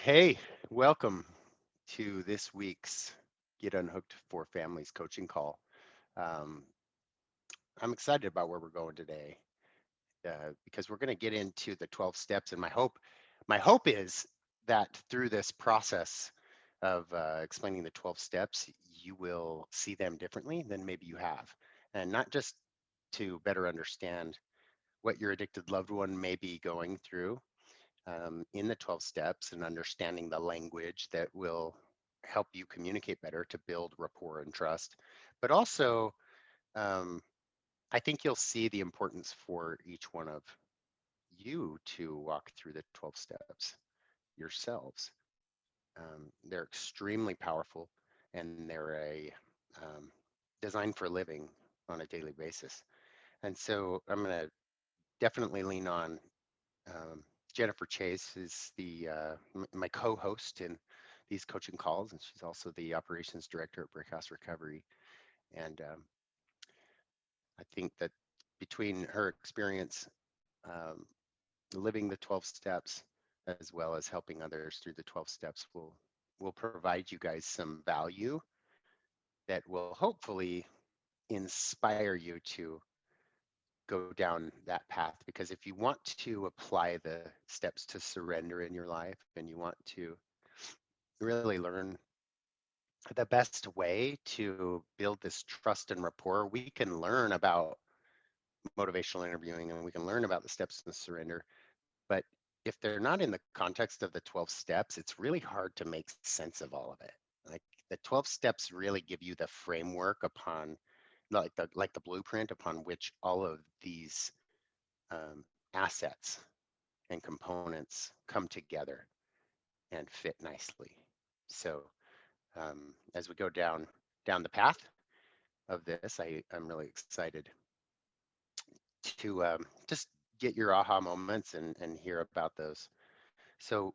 Hey, welcome to this week's Get Unhooked for Families coaching call. Um, I'm excited about where we're going today because we're going to get into the 12 steps, and my hope is that through this process of explaining the 12 steps, you will see them differently than maybe you have, and not just to better understand what your addicted loved one may be going through in the 12 steps and understanding the language that will help you communicate better to build rapport and trust. But also, um, I think you'll see the importance for each one of you to walk through the 12 steps yourselves. They're extremely powerful and they're designed for living on a daily basis. And so I'm going to definitely lean on Um, Jennifer Chase is my co-host in these coaching calls, and she's also the operations director at Brickhouse Recovery. And I think that between her experience um, living the 12 steps, as well as helping others through the 12 steps, will provide you guys some value that will hopefully inspire you to go down that path. Because if you want to apply the steps to surrender in your life and you want to really learn the best way to build this trust and rapport, we can learn about motivational interviewing and we can learn about the steps in surrender. But if they're not in the context of the 12 steps, it's really hard to make sense of all of it. Like the 12 steps really give you the framework upon like the blueprint upon which all of these um, assets and components come together and fit nicely. So as we go down the path of this, I'm really excited to just get your aha moments and hear about those. So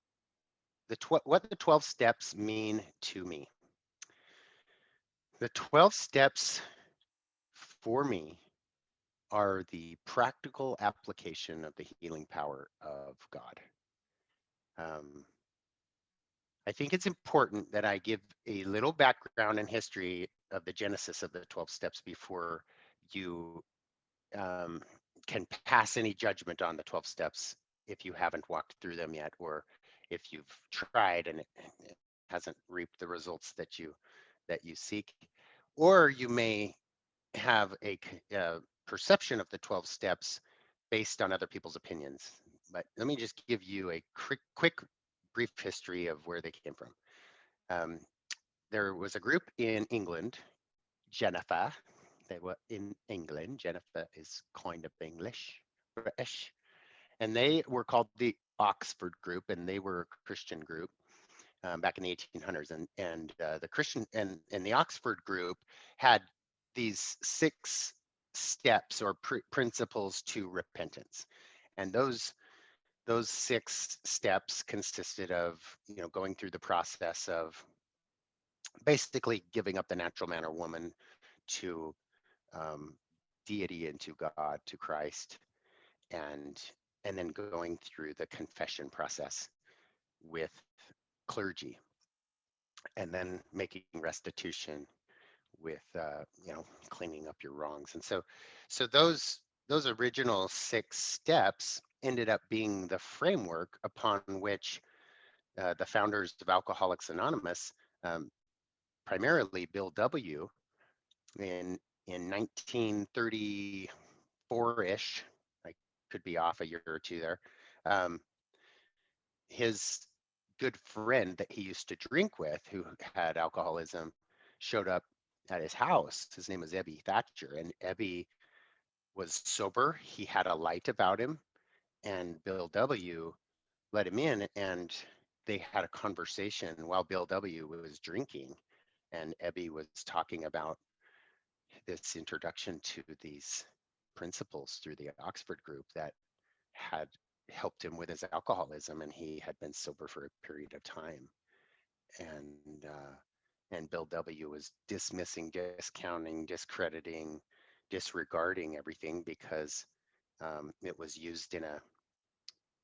what the 12 steps mean to me. The 12 steps for me are the practical application of the healing power of God. Um, I think it's important that I give a little background and history of the genesis of the 12 steps before you um, can pass any judgment on the 12 steps if you haven't walked through them yet, or if you've tried and it hasn't reaped the results that you seek, or you may have a perception of the 12 steps based on other people's opinions. But let me just give you a quick brief history of where they came from. Um, there was a group in England, Jennifer. They were in England. Jennifer is kind of English, British, and they were called the Oxford Group, and they were a Christian group back in the 1800s. And the Christian and the Oxford Group had these 6 steps or principles to repentance, and those 6 steps consisted of going through the process of basically giving up the natural man or woman to um, deity and to God, to Christ, and and then going through the confession process with clergy, and then making restitution with cleaning up your wrongs. And so those original 6 steps ended up being the framework upon which the founders of Alcoholics Anonymous, um, primarily Bill W. in 1934-ish, I could be off a year or two there, um, his good friend that he used to drink with who had alcoholism showed up at his house. His name was Ebby Thatcher, and Ebby was sober. He had a light about him, and Bill W. let him in, and they had a conversation while Bill W. was drinking, and Ebby was talking about this introduction to these principles through the Oxford Group that had helped him with his alcoholism, and he had been sober for a period of time. And uh, and Bill W. was dismissing, discounting, discrediting, disregarding everything because it was used in a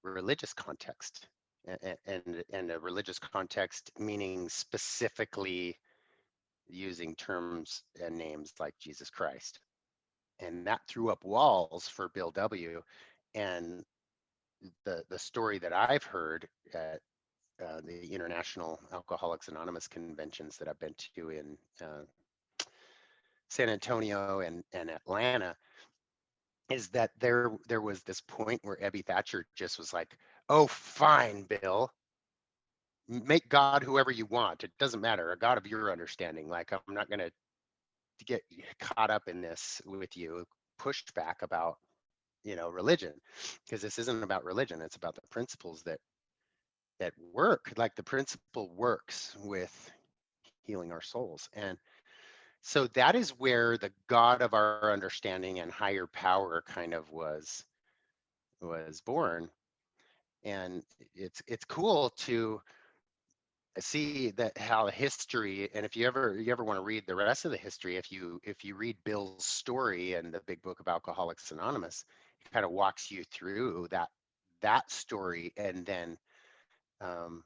religious context. and a religious context, meaning specifically using terms and names like Jesus Christ. And that threw up walls for Bill W. And the story that I've heard at the International Alcoholics Anonymous conventions that I've been to in San Antonio and Atlanta is that there was this point where Ebby Thatcher just was like, "Oh, fine, Bill, make God whoever you want. It doesn't matter. A God of your understanding. Like I'm not going to get caught up in this with you. Pushed back about religion, because this isn't about religion. It's about the principles that work. Like the principle works with healing our souls, and so that is where the God of our understanding and higher power kind of was born. And it's cool to see that how history, and if you ever want to read the rest of the history, if you read Bill's story in the big book of Alcoholics Anonymous, it kind of walks you through that story, and then um,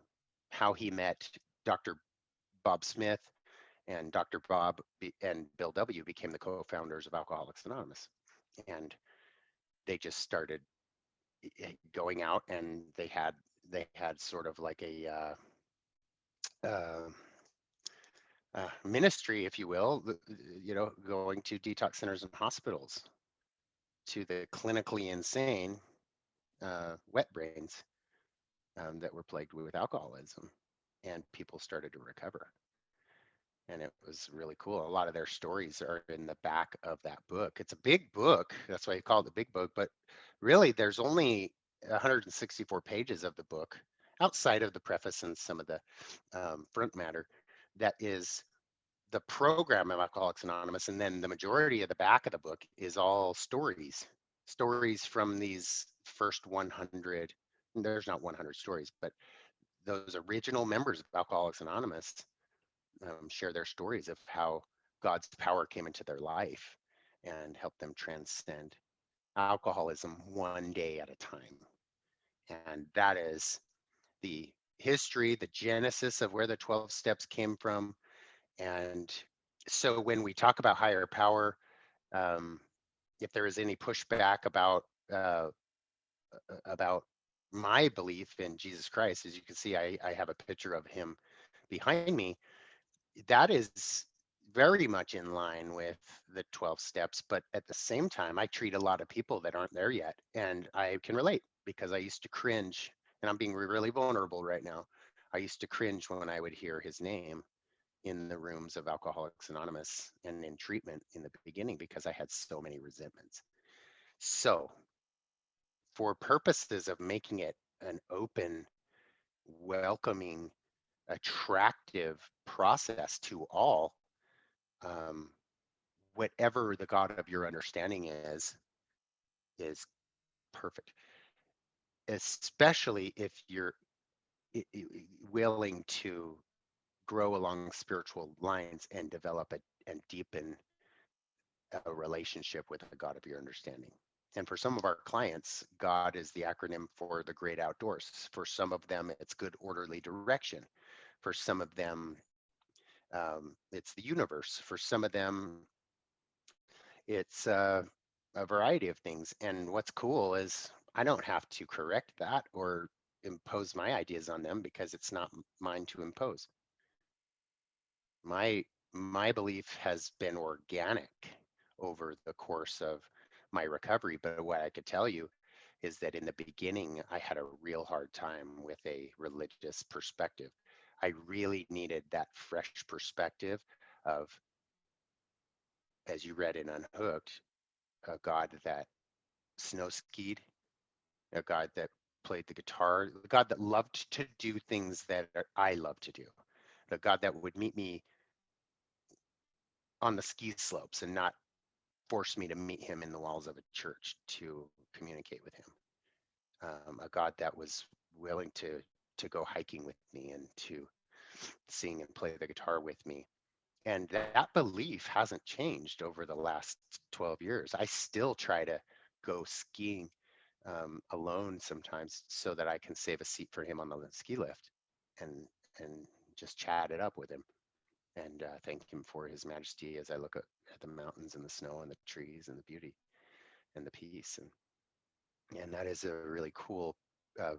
how he met Dr. Bob Smith, and Dr. Bob and Bill W became the co-founders of Alcoholics Anonymous. And they just started going out, and they had sort of like a uh, ministry, if you will, going to detox centers and hospitals, to the clinically insane wet brains that were plagued with alcoholism, and people started to recover. And it was really cool. A lot of their stories are in the back of that book. It's a big book. That's why you call it the big book. But really, there's only 164 pages of the book outside of the preface and some of the front matter that is the program of Alcoholics Anonymous. And then the majority of the back of the book is all stories from these first 100. There's not 100 stories, but those original members of Alcoholics Anonymous share their stories of how God's power came into their life and helped them transcend alcoholism one day at a time. And that is the history, the genesis of where the 12 steps came from. And so when we talk about higher power, um, if there is any pushback about my belief in Jesus Christ, as you can see, I have a picture of him behind me. That is very much in line with the 12 steps, but at the same time I treat a lot of people that aren't there yet, and I can relate because I used to cringe, and I'm being really vulnerable right now. I used to cringe when I would hear his name in the rooms of Alcoholics Anonymous and in treatment in the beginning, because I had so many resentments. So for purposes of making it an open, welcoming, attractive process to all, um, whatever the God of your understanding is perfect, especially if you're willing to grow along spiritual lines and develop it and deepen a relationship with the God of your understanding. And for some of our clients, God is the acronym for the great outdoors. For some of them, it's good orderly direction. For some of them, it's the universe. For some of them, it's a variety of things. And what's cool is I don't have to correct that or impose my ideas on them, because it's not mine to impose. My belief has been organic over the course of my recovery, but what I could tell you is that in the beginning I had a real hard time with a religious perspective. I really needed that fresh perspective of, as you read in Unhooked, a God that snow skied, a God that played the guitar, the God that loved to do things that I love to do, the God that would meet me on the ski slopes and not force me to meet him in the walls of a church to communicate with him. A God that was willing to go hiking with me and to sing and play the guitar with me. And that belief hasn't changed over the last 12 years. I still try to go skiing alone sometimes so that I can save a seat for him on the ski lift and just chat it up with him and thank him for his majesty as I look at the mountains and the snow and the trees and the beauty and the peace. And that is a really cool, uh,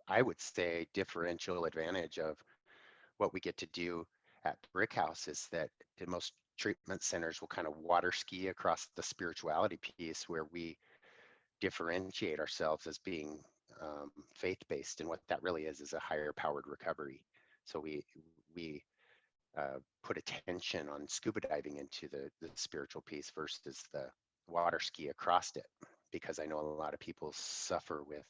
I would say, differential advantage of what we get to do at Brick House is that in most treatment centers will kind of water ski across the spirituality piece where we differentiate ourselves as being faith-based, and what that really is a higher powered recovery. So we put attention on scuba diving into the spiritual piece versus the water ski across it, because I know a lot of people suffer with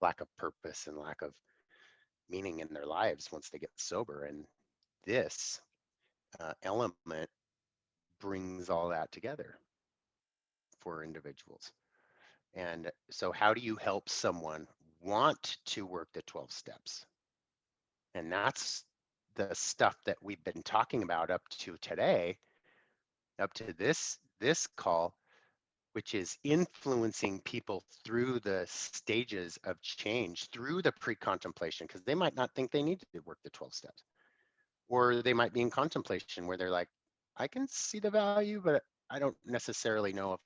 lack of purpose and lack of meaning in their lives once they get sober. And this element brings all that together for individuals. And so how do you help someone want to work the 12 steps? And that's the stuff that we've been talking about up to today, up to this call, which is influencing people through the stages of change, through the pre-contemplation, because they might not think they need to work the 12 steps. Or they might be in contemplation where they're like, I can see the value, but I don't necessarily know if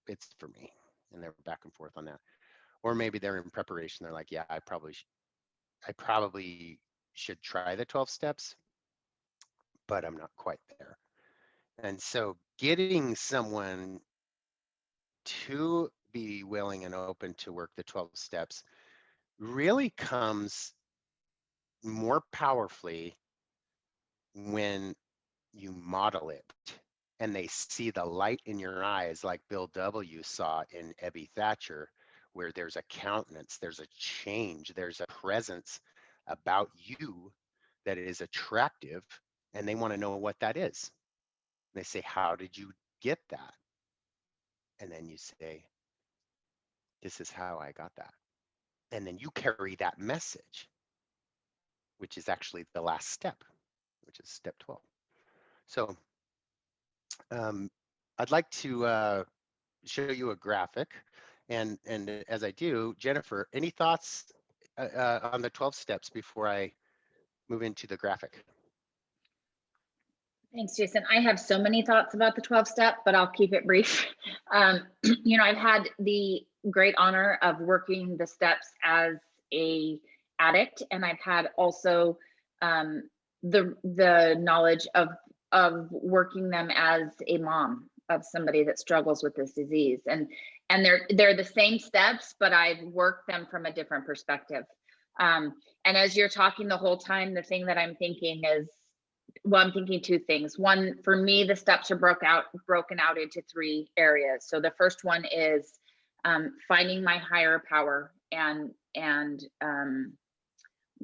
it's for me. And they're back and forth on that. Or maybe they're in preparation. They're like, yeah, I probably should try the 12 steps, but I'm not quite there. And so getting someone to be willing and open to work the 12 steps really comes more powerfully when you model it and they see the light in your eyes, like Bill W. saw in Thatcher, where there's a countenance, there's a change, there's a presence about you that is attractive, and they want to know what that is. And they say, how did you get that? And then you say, this is how I got that. And then you carry that message, which is actually the last step, which is step 12. So I'd like to show you a graphic. And as I do, Jennifer, any thoughts on the 12 steps before I move into the graphic? Thanks, Jason. I have so many thoughts about the 12 step, but I'll keep it brief. You know, I've had the great honor of working the steps as a addict, and I've had also the knowledge of working them as a mom of somebody that struggles with this disease. And they're the same steps, but I've worked them from a different perspective. And as you're talking the whole time, the thing that I'm thinking is, well, I'm thinking two things. One, for me, the steps are broken out into three areas. So the first one is finding my higher power and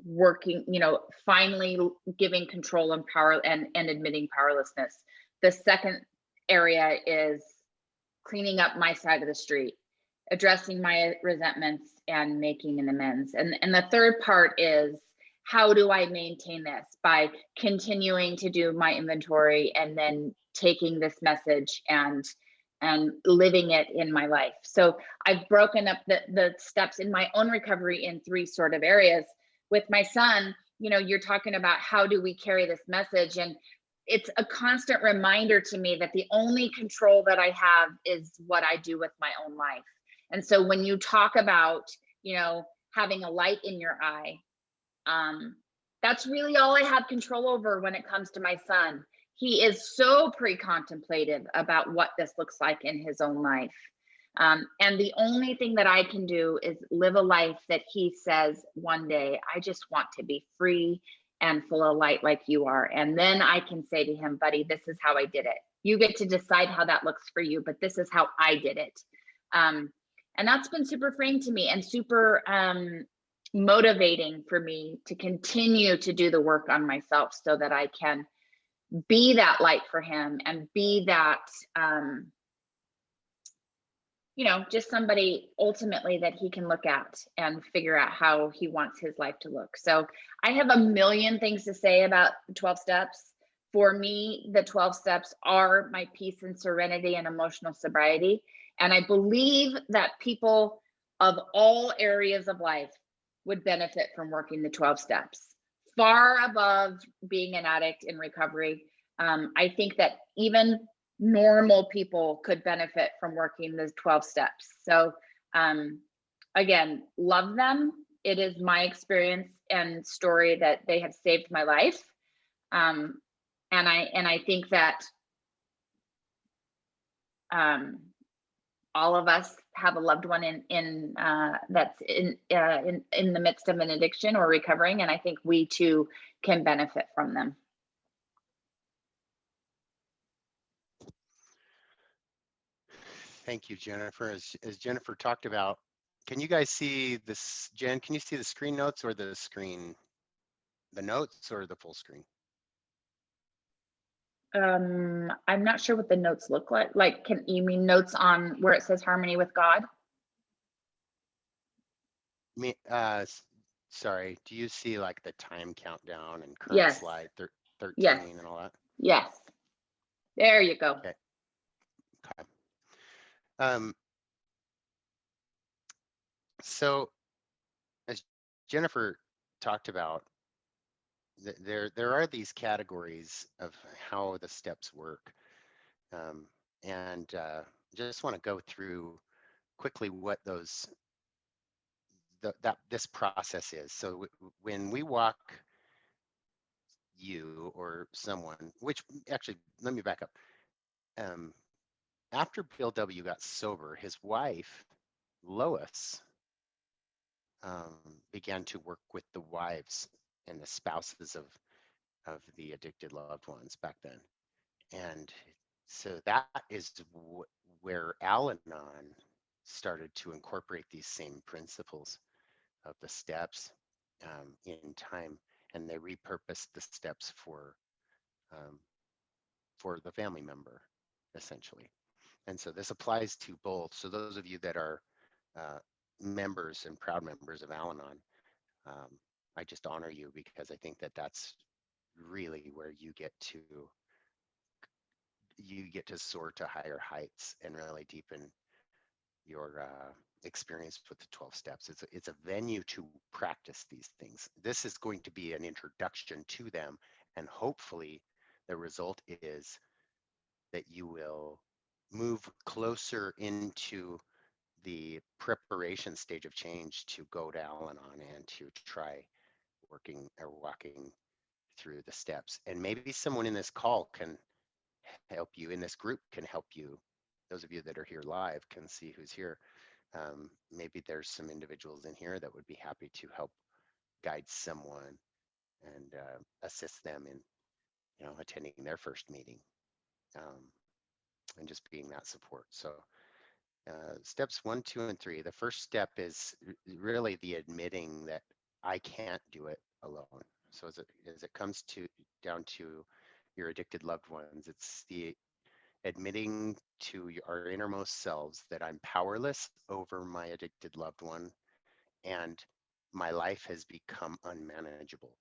working, you know, finally giving control and power and admitting powerlessness. The second area is cleaning up my side of the street, addressing my resentments and making an amends. And the third part is, how do I maintain this? By continuing to do my inventory and then taking this message and living it in my life. So I've broken up the steps in my own recovery in three sort of areas. With my son, you know, you're talking about how do we carry this message? And it's a constant reminder to me that the only control that I have is what I do with my own life. And so when you talk about, you know, having a light in your eye, that's really all I have control over when it comes to my son. He is so pre-contemplative about what this looks like in his own life. And the only thing that I can do is live a life that he says one day, I just want to be free and full of light like you are. And then I can say to him, buddy, this is how I did it. You get to decide how that looks for you, but this is how I did it. And that's been super freeing to me and super motivating for me to continue to do the work on myself so that I can be that light for him and be that, you know, just somebody ultimately that he can look at and figure out how he wants his life to look. So I have a million things to say about the 12 steps. For me, the 12 steps are my peace and serenity and emotional sobriety. And I believe that people of all areas of life would benefit from working the 12 steps, far above being an addict in recovery. I think that even normal people could benefit from working the 12 steps. So, again, love them. It is my experience and story that they have saved my life. And I think that all of us have a loved one in that's in the midst of an addiction or recovering, and I think we too can benefit from them. Thank you, Jennifer. As Jennifer talked about, can you guys see this? Jen, can you see the screen notes or the notes or the full screen? I'm not sure what the notes look like. Like, can you mean notes on where it says harmony with God? Me, sorry, do you see like the time countdown and current Yes, slide yes, 13 and all that? yes. There you go. Okay. Okay. Um, so as Jennifer talked about, there are these categories of how the steps work. And just want to go through quickly what this process is. So when we walk you or someone, which actually, let me back up. Um, After Bill W. got sober, his wife, Lois, began to work with the wives and the spouses of the addicted loved ones back then. And so that is where Al-Anon started to incorporate these same principles of the steps in time, and they repurposed the steps um, for the family member, essentially. And so this applies to both. So those of you that are members and proud members of Al-Anon, I just honor you because I think that that's really where you get to soar to higher heights and really deepen your experience with the 12 steps. It's a venue to practice these things. This is going to be an introduction to them, and hopefully the result is that you will move closer into the preparation stage of change to go to Al-Anon and to try working or walking through the steps. And maybe someone in this call can help you, in this group can help you. Those of you that are here live can see who's here. Maybe there's some individuals in here that would be happy to help guide someone and assist them in, attending their first meeting and just being that support. So steps 1, 2, and 3. The first step is really the admitting that I can't do it alone. So as it comes down to your addicted loved ones, it's the admitting to our innermost selves that I'm powerless over my addicted loved one and my life has become unmanageable.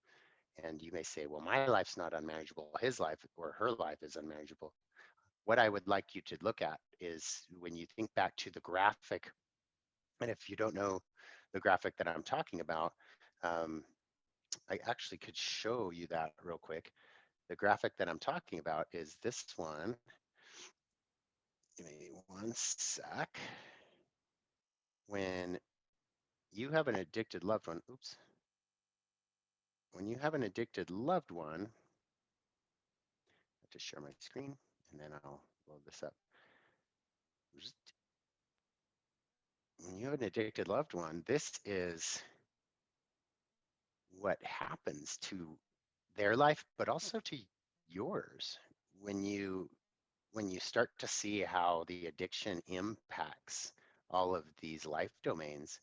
And you may say, well, my life's not unmanageable. His life or her life is unmanageable. What I would like you to look at is when you think back to the graphic, and if you don't know the graphic that I'm talking about, I actually could show you that real quick. The graphic that I'm talking about is this one. Give me one sec. When you have an addicted loved one, oops. When you have an addicted loved one, I have to share my screen and then I'll load this up. When you have an addicted loved one, this is what happens to their life, but also to yours when you start to see how the addiction impacts all of these life domains.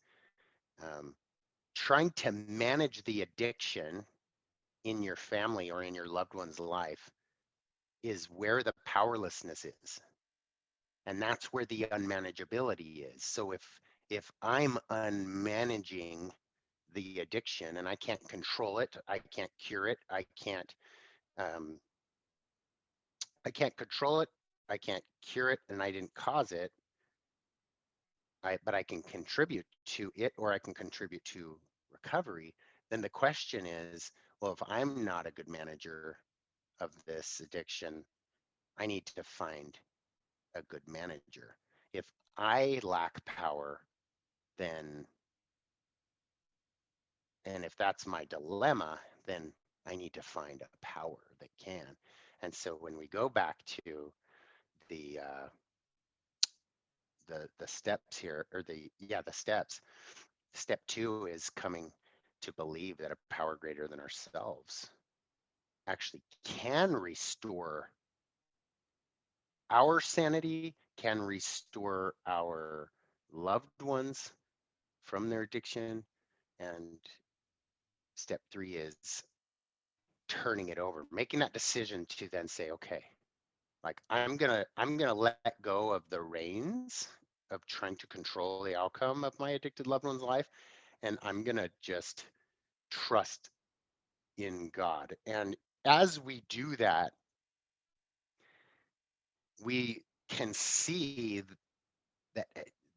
Trying to manage the addiction in your family or in your loved one's life is where the powerlessness is, and that's where the unmanageability is. So if I'm unmanaging the addiction and I can't control it, I can't cure it, um, I can't control it, I can't cure it, and I didn't cause it, but I can contribute to it, or I can contribute to recovery, then the question is, well, if I'm not a good manager of this addiction, I need to find a good manager. If I lack power, then, and if that's my dilemma, then I need to find a power that can. And so when we go back to the the steps here, or the steps, step 2 is coming to believe that a power greater than ourselves actually can restore our sanity, can restore our loved ones from their addiction. And step 3 is turning it over, making that decision to then say, okay, like I'm gonna let go of the reins of trying to control the outcome of my addicted loved one's life, and I'm gonna just trust in God. And as we do that, we can see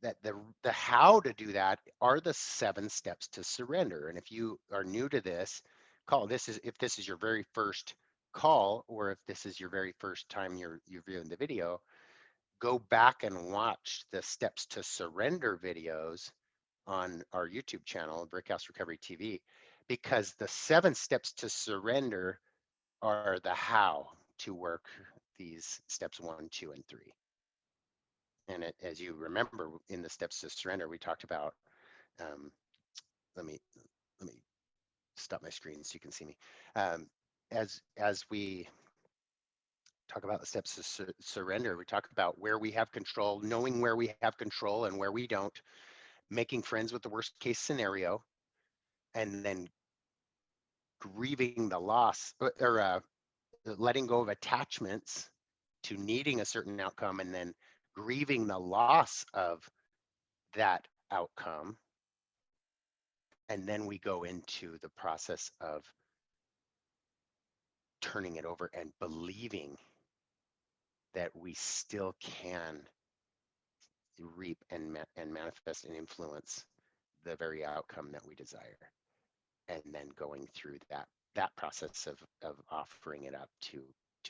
that the how to do that are the 7 steps to surrender. And if you are new to this call, if this is your very first call, or if this is your very first time you're viewing the video, go back and watch the steps to surrender videos on our YouTube channel, Brickhouse Recovery TV, because the 7 steps to surrender are the how to work these steps 1, 2, and 3. And as you remember, in the steps to surrender, we talked about, um, let me stop my screen so you can see me. As we talk about the steps to surrender, we talk about where we have control, knowing where we have control and where we don't, making friends with the worst case scenario, and then grieving the loss, or letting go of attachments to needing a certain outcome, and then grieving the loss of that outcome. And then we go into the process of turning it over and believing that we still can reap and manifest and influence the very outcome that we desire, and then going through that process of offering it up to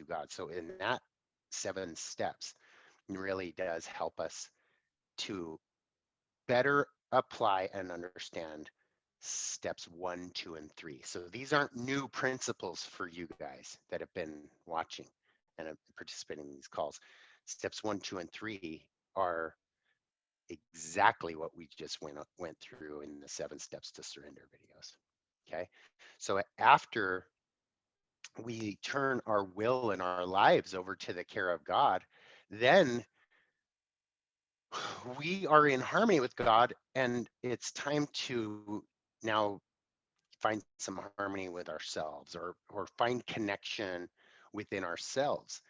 God. So in that 7 steps, it really does help us to better apply and understand steps 1, 2, and 3. So these aren't new principles for you guys that have been watching and have participating in these calls. Steps 1, 2, and 3 are exactly what we just went through in the 7 steps to surrender videos. Okay, so after we turn our will and our lives over to the care of God, then we are in harmony with God, and it's time to now find some harmony with ourselves, or find connection within ourselves.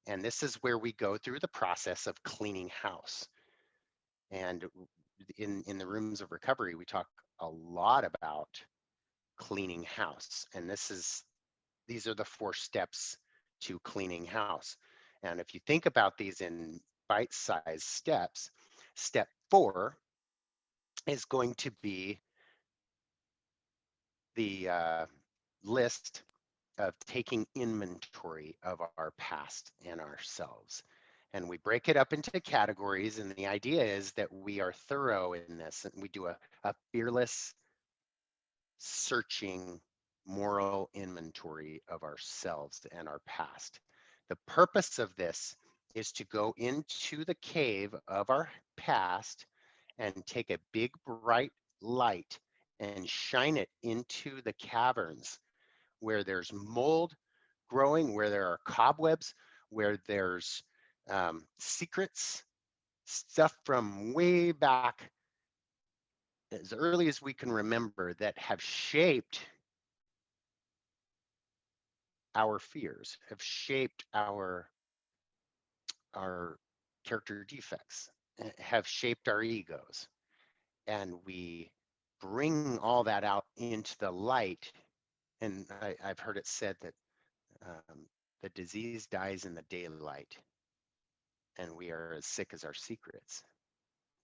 And this is where we go through the process of cleaning house. And in the rooms of recovery, we talk a lot about cleaning house. And these are the 4 steps to cleaning house. And if you think about these in bite-sized steps, step 4 is going to be the list of taking inventory of our past and ourselves. And we break it up into categories. And the idea is that we are thorough in this, and we do a fearless, searching, moral inventory of ourselves and our past. The purpose of this is to go into the cave of our past and take a big bright light and shine it into the caverns where there's mold growing, where there are cobwebs, where there's secrets, stuff from way back as early as we can remember that have shaped our fears, have shaped our character defects, have shaped our egos. And we bring all that out into the light. And I've heard it said that the disease dies in the daylight, and we are as sick as our secrets.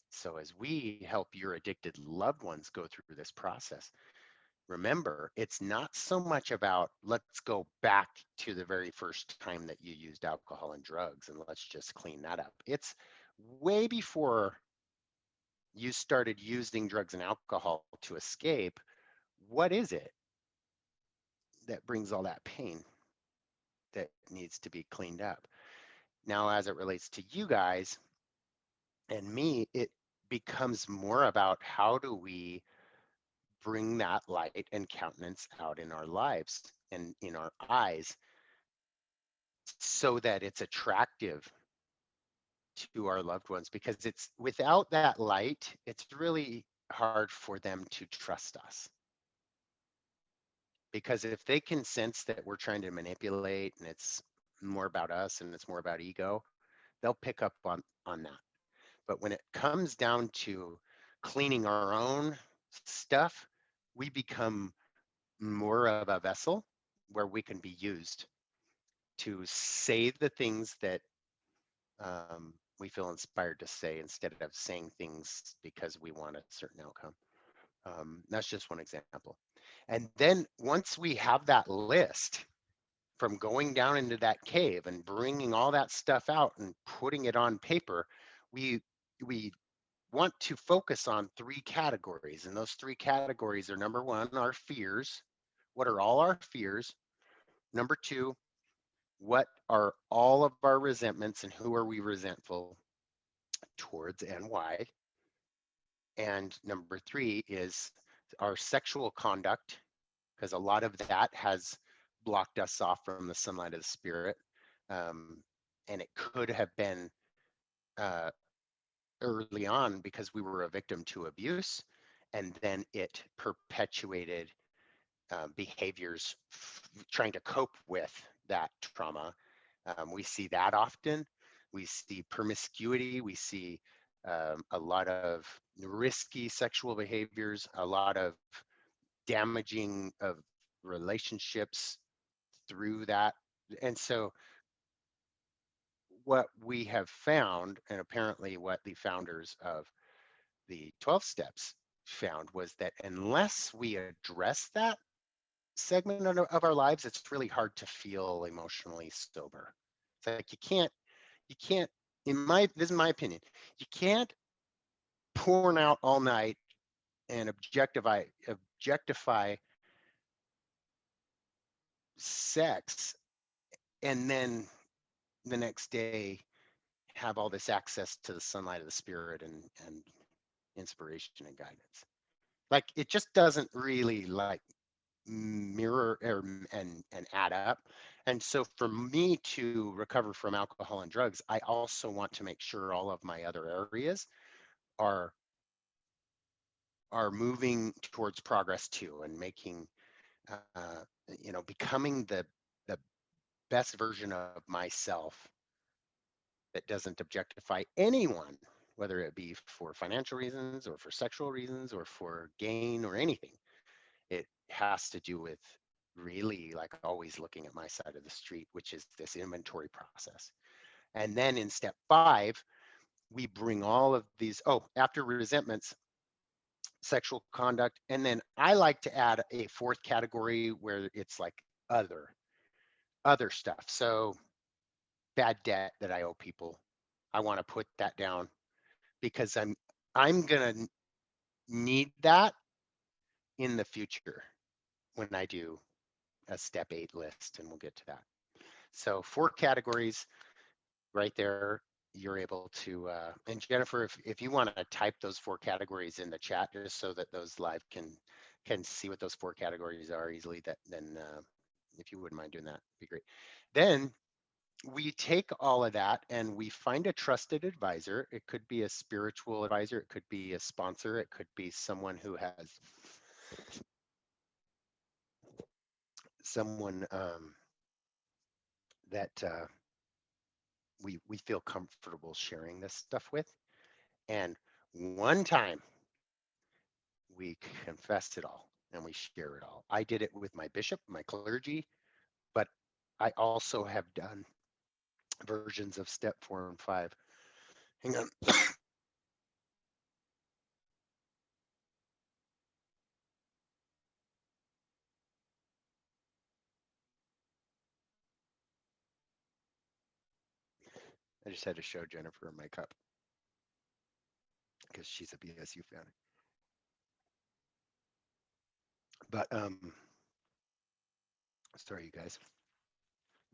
So as we help your addicted loved ones go through this process, remember, it's not so much about let's go back to the very first time that you used alcohol and drugs and let's just clean that up. It's way before you started using drugs and alcohol to escape. What is it that brings all that pain that needs to be cleaned up? Now, as it relates to you guys and me, it becomes more about how do we bring that light and countenance out in our lives and in our eyes so that it's attractive to our loved ones, because it's without that light, it's really hard for them to trust us. Because if they can sense that we're trying to manipulate and it's more about us and it's more about ego, they'll pick up on that. But when it comes down to cleaning our own stuff, we become more of a vessel where we can be used to say the things that we feel inspired to say instead of saying things because we want a certain outcome. That's just one example. And then once we have that list from going down into that cave and bringing all that stuff out and putting it on paper, we we want to focus on three categories. And those three categories are: number one, our fears. What are all our fears? Number two, what are all of our resentments and who are we resentful towards and why? And number three is our sexual conduct, because a lot of that has blocked us off from the sunlight of the spirit. Um, and it could have been uh, early on because we were a victim to abuse, and then it perpetuated behaviors trying to cope with that trauma. We see that often. We see promiscuity. We see a lot of risky sexual behaviors, a lot of damaging of relationships through that. And so, what we have found, and apparently what the founders of the 12 steps found, was that unless we address that segment of our lives, it's really hard to feel emotionally sober. It's like you can't, this is my opinion, you can't porn out all night and objectify sex and then the next day have all this access to the sunlight of the spirit and inspiration and guidance. Like it just doesn't really like mirror and add up. And so for me to recover from alcohol and drugs, I also want to make sure all of my other areas are are moving towards progress too, and making uh, becoming the best version of myself that doesn't objectify anyone, whether it be for financial reasons or for sexual reasons or for gain or anything. It has to do with really like always looking at my side of the street, which is this inventory process. And then in step 5, we bring all of these, after resentments, sexual conduct. And then I like to add a fourth category where it's like other stuff. So bad debt that I owe people, I want to put that down because I'm gonna need that in the future when I do a step 8 list, and we'll get to that. So 4 categories right there. You're able to, and Jennifer, if you want to type those 4 categories in the chat, just so that those live can see what those 4 categories are easily, that then if you wouldn't mind doing that, be great. Then we take all of that and we find a trusted advisor. It could be a spiritual advisor, it could be a sponsor, it could be someone who has someone that we feel comfortable sharing this stuff with. And one time we confess it all and we share it all. I did it with my bishop, my clergy, but I also have done versions of step 4 and 5. Hang on. I just had to show Jennifer my cup because she's a BSU fan. But sorry, you guys.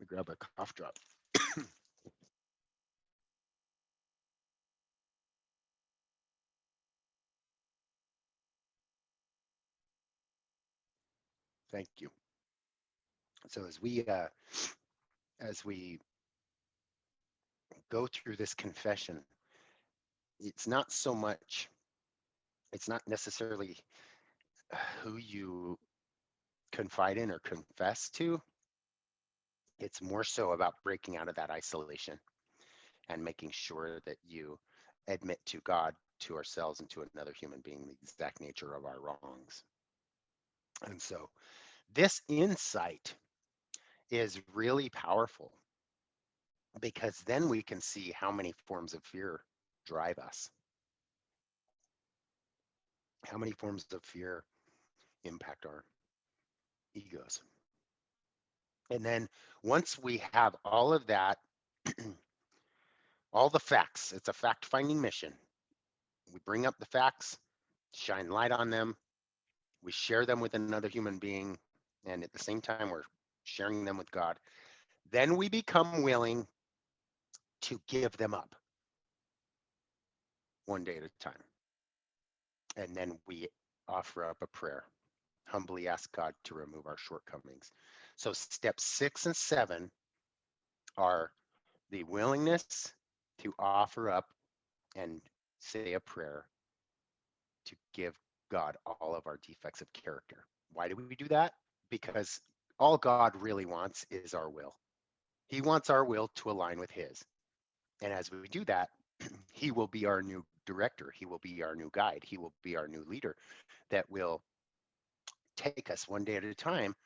Let me grab a cough drop. Thank you. So as we go through this confession, it's not so much, it's not necessarily who you confide in or confess to. It's more so about breaking out of that isolation and making sure that you admit to God, to ourselves, and to another human being the exact nature of our wrongs. And so this insight is really powerful because then we can see how many forms of fear drive us, how many forms of fear impact our egos. And then once we have all of that, all the facts, it's a fact finding mission. We bring up the facts, shine light on them, we share them with another human being, and at the same time, we're sharing them with God. Then we become willing to give them up one day at a time. And then we offer up a prayer, humbly ask God to remove our shortcomings. So steps 6 and 7 are the willingness to offer up and say a prayer to give God all of our defects of character. Why do we do that? Because all God really wants is our will. He wants our will to align with His. And as we do that, He will be our new director. He will be our new guide. He will be our new leader that will take us one day at a time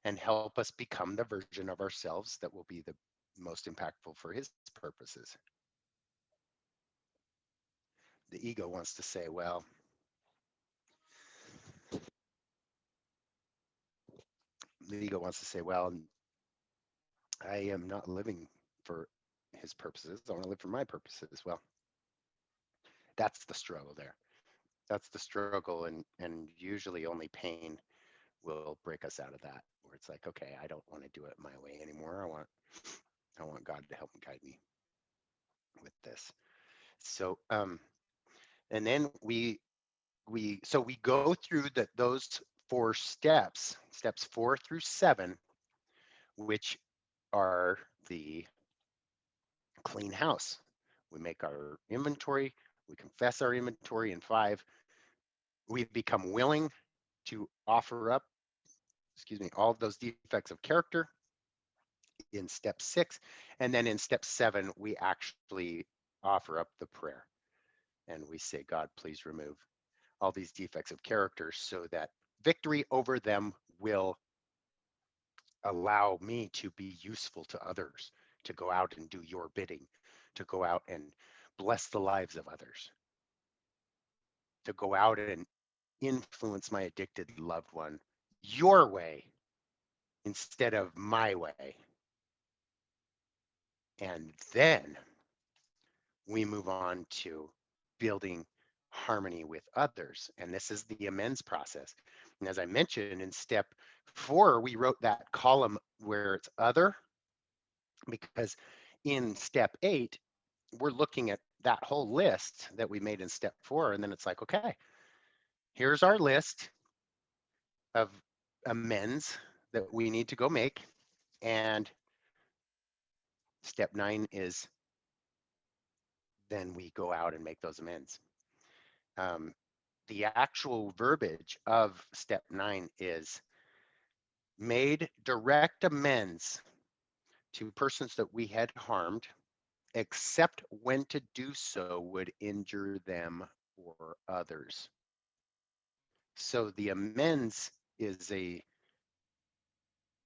and help us become the version of ourselves that will be the most impactful for His purposes. The ego wants to say, well, the ego wants to say, well, I am not living for His purposes. I want to live for my purposes. Well, that's the struggle there. That's the struggle, and usually only pain will break us out of that. Where it's like, okay, I don't want to do it my way anymore. I want God to help and guide me with this. So, and then we go through those 4 steps, steps 4 through 7, which are the clean house. We make our inventory, we confess our inventory. In 5, we become willing to offer up, all of those defects of character in step 6. And then in step 7, we actually offer up the prayer and we say, God, please remove all these defects of character so that victory over them will allow me to be useful to others, to go out and do your bidding, to go out and bless the lives of others, to go out and influence my addicted loved one your way instead of my way. And then we move on to building harmony with others. And this is the amends process. And as I mentioned in step 4, we wrote that column where it's other, because in step 8, we're looking at that whole list that we made in step 4. And then it's like, okay, here's our list of amends that we need to go make. And step 9 is then we go out and make those amends. The actual verbiage of step 9 is made direct amends to persons that we had harmed, except when to do so would injure them or others. So the amends is a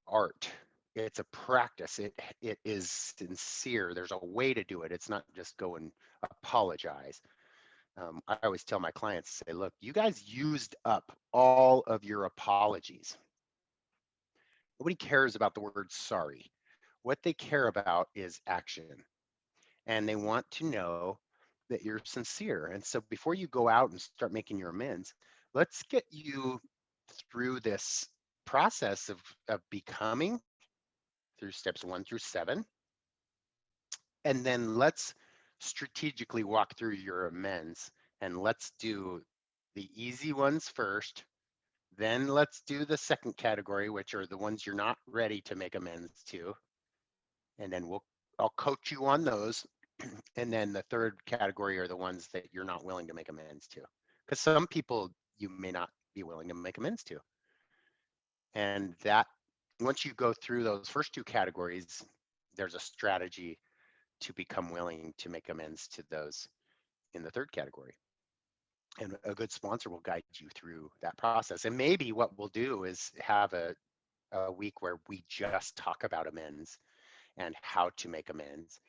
art. It's a practice. It is sincere. There's a way to do it. It's not just go and apologize. I always tell my clients, say, look, you guys used up all of your apologies. Nobody cares about the word sorry. What they care about is action. and they want to know that you're sincere. And so before you go out and start making your amends, let's get you through this process of becoming through steps 1 through 7. And then let's strategically walk through your amends, and let's do the easy ones first. Then let's do the second category, which are the ones you're not ready to make amends to. And then I'll coach you on those. And then the third category are the ones that you're not willing to make amends to. Because some people you may not be willing to make amends to. And that once you go through those first two categories, there's a strategy to become willing to make amends to those in the third category. And a good sponsor will guide you through that process. And maybe what we'll do is have a week where we just talk about amends and how to make amends.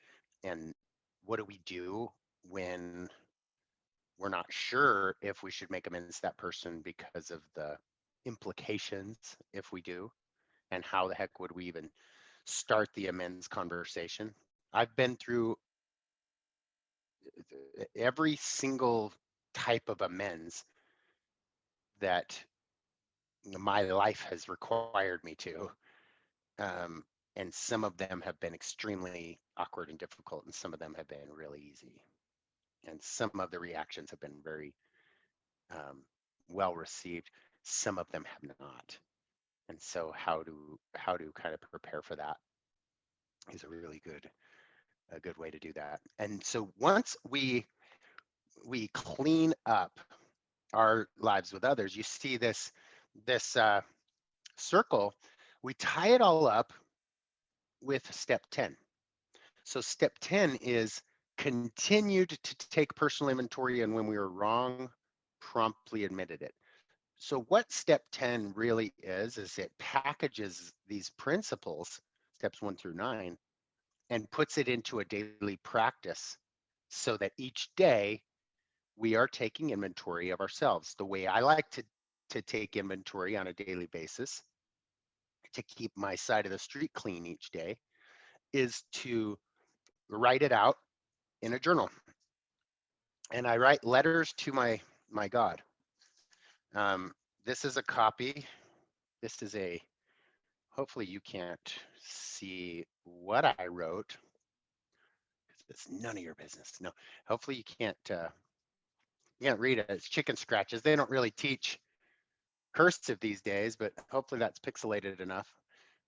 And what do we do when we're not sure if we should make amends to that person because of the implications if we do, and how the heck would we even start the amends conversation. I've been through every single type of amends that my life has required me to. Um, and some of them have been extremely awkward and difficult, and some of them have been really easy. And some of the reactions have been very um, well received. Some of them have not. And so how to kind of prepare for that is a good way to do that. And so once we clean up our lives with others, you see this circle. We tie it all up with step 10. So step 10 is continued to take personal inventory, and when we were wrong, promptly admitted it. So what step 10 really is it packages these principles, steps 1 through 9, and puts it into a daily practice so that each day we are taking inventory of ourselves. The way I like to take inventory on a daily basis to keep my side of the street clean each day is to write it out in a journal. And I write letters to my God. Um, this is a copy. This is a, hopefully you can't see what I wrote. It's none of your business. No, hopefully you can't read it. It's chicken scratches. They don't really teach cursive these days, but hopefully that's pixelated enough.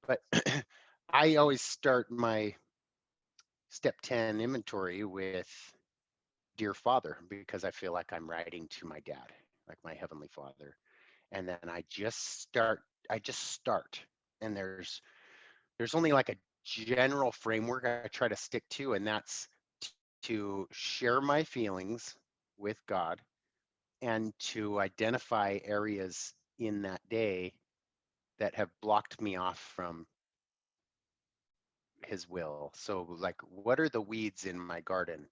But I always start my step 10 inventory with Dear Father, because I feel like I'm writing to my dad, like my Heavenly Father. And then I just start. And there's only like a general framework I try to stick to, and that's to share my feelings with God and to identify areas in that day that have blocked me off from his will. So like, what are the weeds in my garden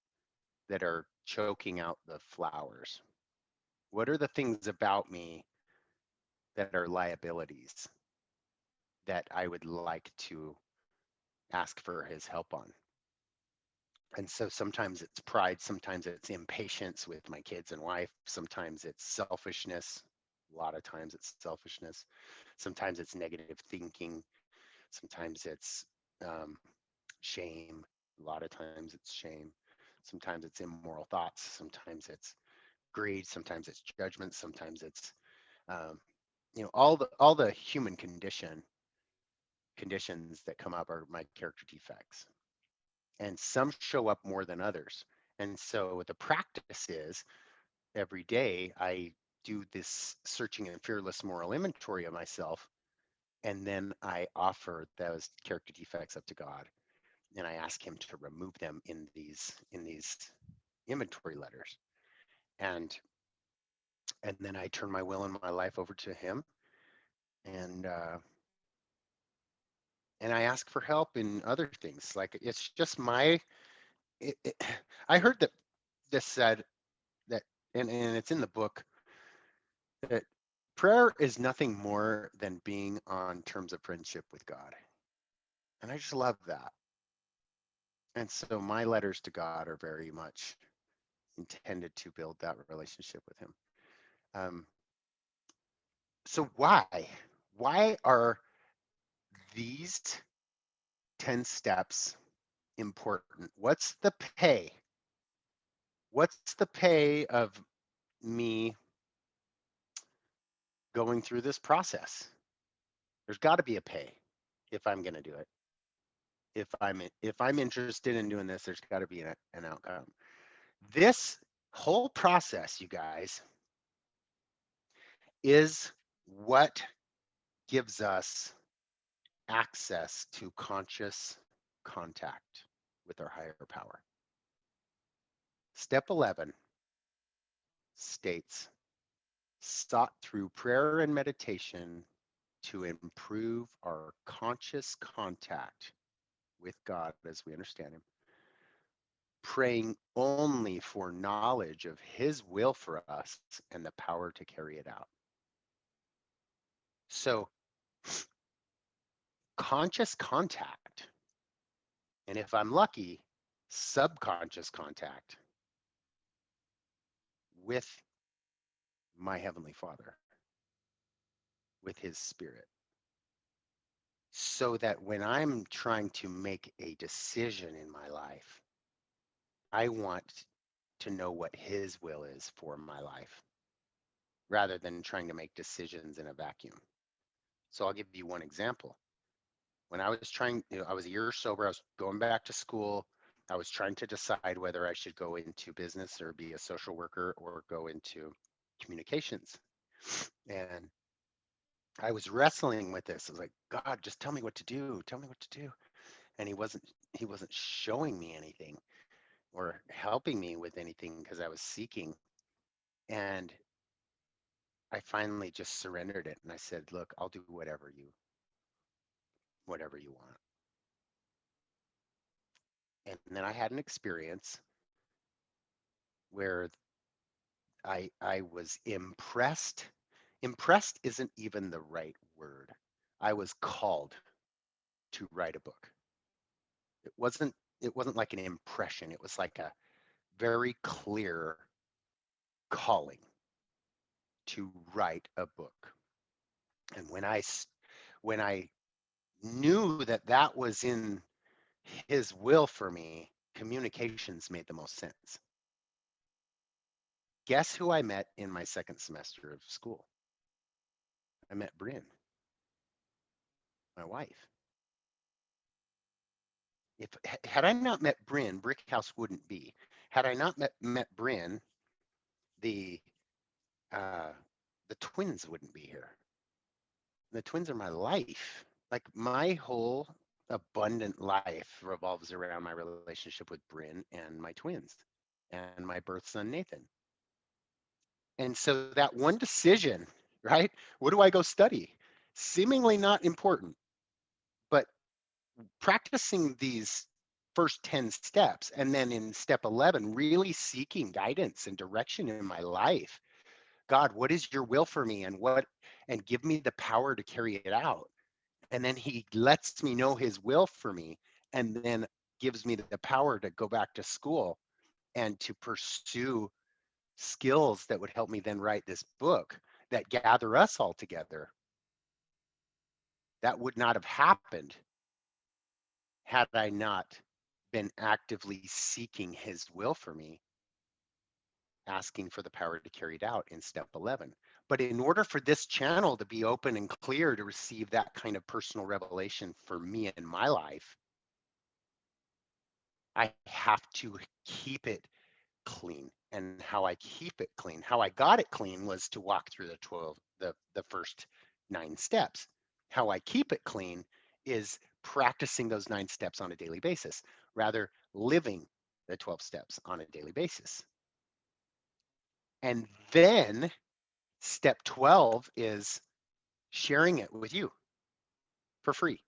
that are choking out the flowers? What are the things about me that are liabilities that I would like to ask for his help on? And so sometimes it's pride, sometimes it's impatience with my kids and wife, sometimes it's selfishness, a lot of times it's selfishness, sometimes it's negative thinking, sometimes it's um, shame, a lot of times it's shame, sometimes it's immoral thoughts, sometimes it's greed, sometimes it's judgment, sometimes it's um, all the human conditions that come up are my character defects, and some show up more than others. And so the practice is every day I do this searching and fearless moral inventory of myself, and then I offer those character defects up to God, and I ask Him to remove them in these inventory letters, and and then I turn my will and my life over to Him, and and I ask for help in other things. Like it's just it, it, I heard that this said that, and it's in the book, that prayer is nothing more than being on terms of friendship with God. And I just love that. And so my letters to God are very much intended to build that relationship with Him. Um, so why are these 10 steps important? What's the pay? What's the pay of me going through this process? There's got to be a pay if I'm going to do it. If I'm interested in doing this, there's got to be an outcome. This whole process, you guys, is what gives us access to conscious contact with our higher power. Step 11 states, sought through prayer and meditation to improve our conscious contact with God as we understand Him, praying only for knowledge of His will for us and the power to carry it out. So, conscious contact, and if I'm lucky, subconscious contact with my Heavenly Father, with His Spirit, so that when I'm trying to make a decision in my life, I want to know what His will is for my life rather than trying to make decisions in a vacuum. So I'll give you one example. When I was I was a year sober, I was going back to school. I was trying to decide whether I should go into business or be a social worker or go into communications. And I was wrestling with this. I was like, God, just tell me what to do. Tell me what to do. And he wasn't showing me anything or helping me with anything because I was seeking. And I finally just surrendered it and I said, look, I'll do whatever you want. And then I had an experience where I was impressed. Impressed isn't even the right word. I was called to write a book. It wasn't it wasn't like an impression. It was like a very clear calling to write a book. And when I knew that that was in His will for me, communications made the most sense. Guess who I met in my second semester of school? I met Bryn, my wife. If had I not met Bryn, Brick House wouldn't be. Had I not met Bryn, the uh, the twins wouldn't be here. The twins are my life. Like my whole abundant life revolves around my relationship with Bryn and my twins and my birth son Nathan. And so that one decision, right? What do I go study? Seemingly not important, but practicing these first 10 steps and then in step 11 really seeking guidance and direction in my life. God, what is your will for me and give me the power to carry it out. And then He lets me know His will for me and then gives me the power to go back to school and to pursue skills that would help me then write this book that gather us all together. That would not have happened had I not been actively seeking His will for me, asking for the power to carry it out in step 11. But in order for this channel to be open and clear to receive that kind of personal revelation for me in my life, I have to keep it clean. And how I keep it clean, how I got it clean was to walk through the first 9 steps. How I keep it clean is practicing those 9 steps on a daily basis, rather living the 12 steps on a daily basis. And then step 12 is sharing it with you for free.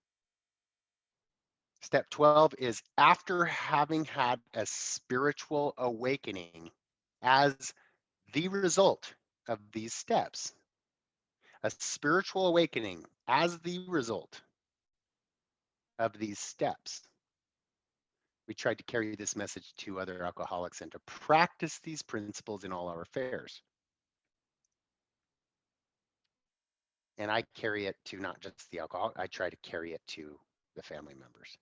Step 12 is after having had a spiritual awakening as the result of these steps, a spiritual awakening as the result of these steps, We tried to carry this message to other alcoholics and to practice these principles in all our affairs. And I carry it to not just the alcoholic, I try to carry it to the family members.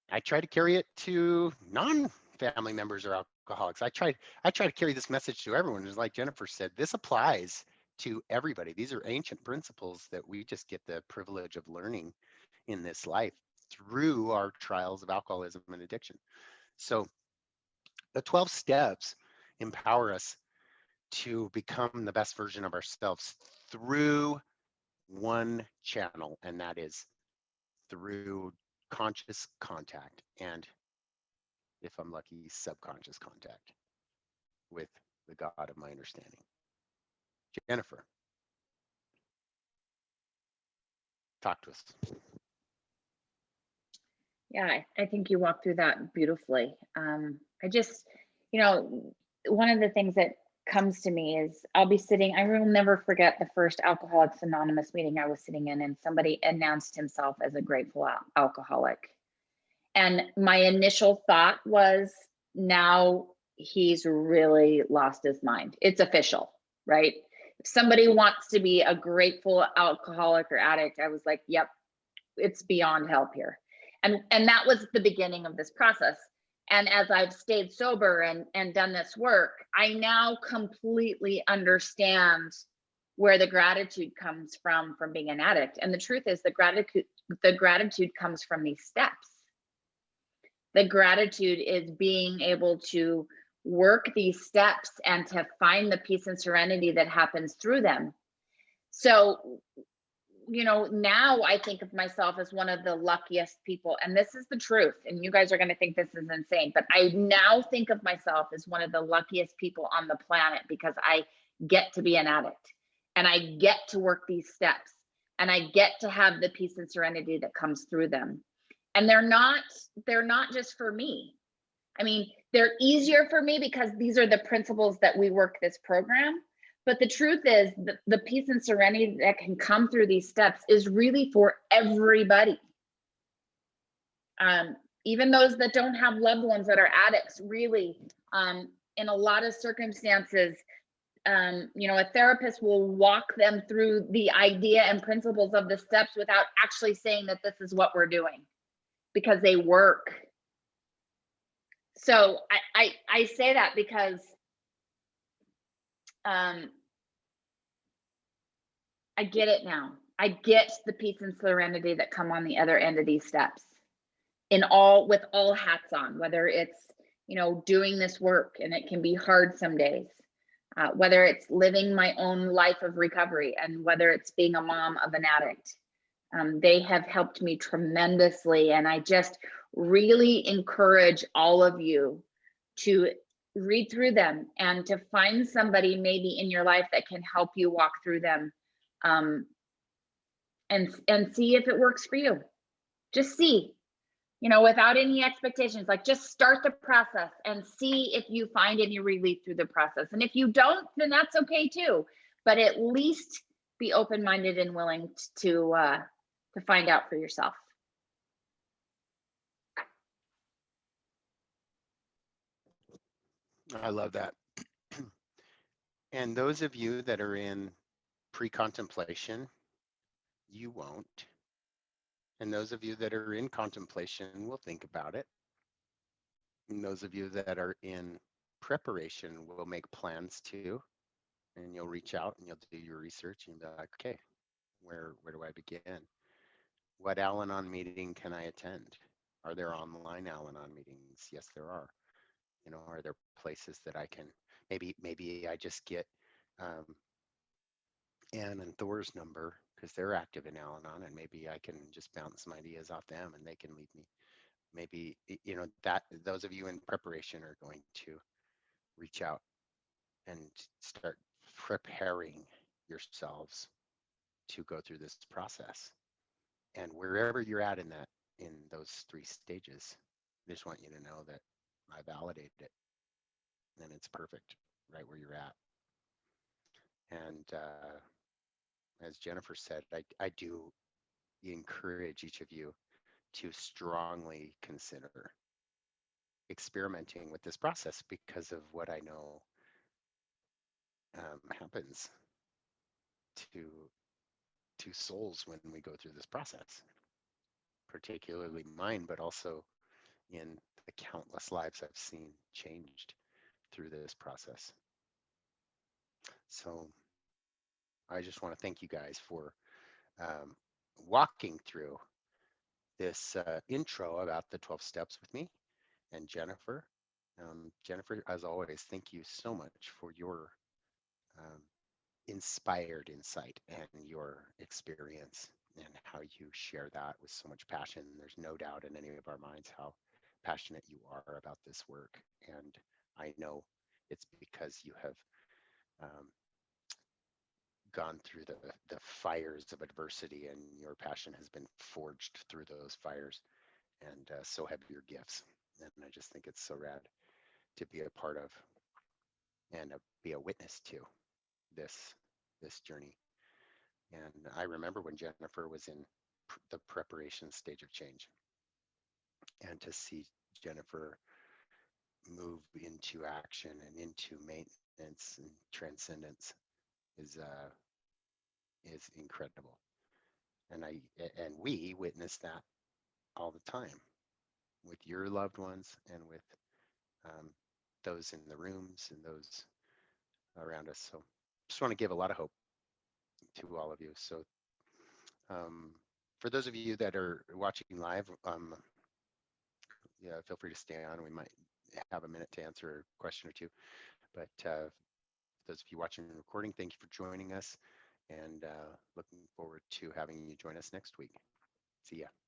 I try to carry it to non-family members or alcoholics. I try to carry this message to everyone. As like Jennifer said, this applies to everybody. These are ancient principles that we just get the privilege of learning in this life through our trials of alcoholism and addiction. So the 12 steps empower us to become the best version of ourselves through one channel, and that is through conscious contact and, if I'm lucky, subconscious contact with the God of my understanding. Jennifer, talk to us. Yeah, I think you walked through that beautifully. I just, one of the things that comes to me is I'll be sitting, I will never forget the first Alcoholics Anonymous meeting I was sitting in, and somebody announced himself as a grateful alcoholic. And my initial thought was, now he's really lost his mind. It's official, right? If somebody wants to be a grateful alcoholic or addict, I was like, yep, it's beyond help here. And that was the beginning of this process. And as I've stayed sober and done this work, I now completely understand where the gratitude comes from being an addict. And the truth is, the gratitude comes from these steps. The gratitude is being able to work these steps and to find the peace and serenity that happens through them. So, now I think of myself as one of the luckiest people, and this is the truth, and you guys are going to think this is insane, but I now think of myself as one of the luckiest people on the planet, because I get to be an addict and I get to work these steps and I get to have the peace and serenity that comes through them. And they're not just for me. I mean, they're easier for me because these are the principles that we work this program. But the truth is, the peace and serenity that can come through these steps is really for everybody. Even those that don't have loved ones that are addicts, really, in a lot of circumstances, a therapist will walk them through the idea and principles of the steps without actually saying that this is what we're doing, because they work. So I say that because I get it now. I get the peace and serenity that come on the other end of these steps, with all hats on, whether it's, doing this work, and it can be hard some days, whether it's living my own life of recovery, and whether it's being a mom of an addict. They have helped me tremendously. And I just really encourage all of you to read through them and to find somebody maybe in your life that can help you walk through them, and see if it works for you. Just see, without any expectations, like just start the process and see if you find any relief through the process. And if you don't, then that's okay too. But at least be open-minded and willing to find out for yourself. I love that. And those of you that are in pre-contemplation, you won't. And those of you that are in contemplation will think about it. And those of you that are in preparation will make plans too. And you'll reach out and you'll do your research and be like, okay, where do I begin? What Al-Anon meeting can I attend? Are there online Al-Anon meetings? Yes, there are. Are there places that I can, maybe I just get Ann and Thor's number because they're active in Al-Anon, and maybe I can just bounce some ideas off them and they can lead me. Maybe, that those of you in preparation are going to reach out and start preparing yourselves to go through this process. And wherever you're at in those 3 stages, I just want you to know that I validated it and it's perfect right where you're at. And as Jennifer said, I do encourage each of you to strongly consider experimenting with this process because of what I know happens to souls when we go through this process, particularly mine, but also in the countless lives I've seen changed through this process. So I just want to thank you guys for um, walking through this intro about the 12 steps with me and Jennifer. Jennifer, as always, thank you so much for your um, inspired insight and your experience and how you share that with so much passion. There's no doubt in any of our minds how passionate you are about this work. And I know it's because you have um, gone through the fires of adversity, and your passion has been forged through those fires, and so have your gifts. And I just think it's so rad to be a part of and be a witness to this journey. And I remember when Jennifer was in the preparation stage of change, and to see Jennifer move into action and into maintenance and transcendence is incredible. And we witness that all the time with your loved ones and with um, those in the rooms and those around us. So just want to give a lot of hope to all of you. So um, for those of you that are watching live, yeah, feel free to stay on. We might have a minute to answer a question or two. But those of you watching the recording, thank you for joining us, and looking forward to having you join us next week. See ya.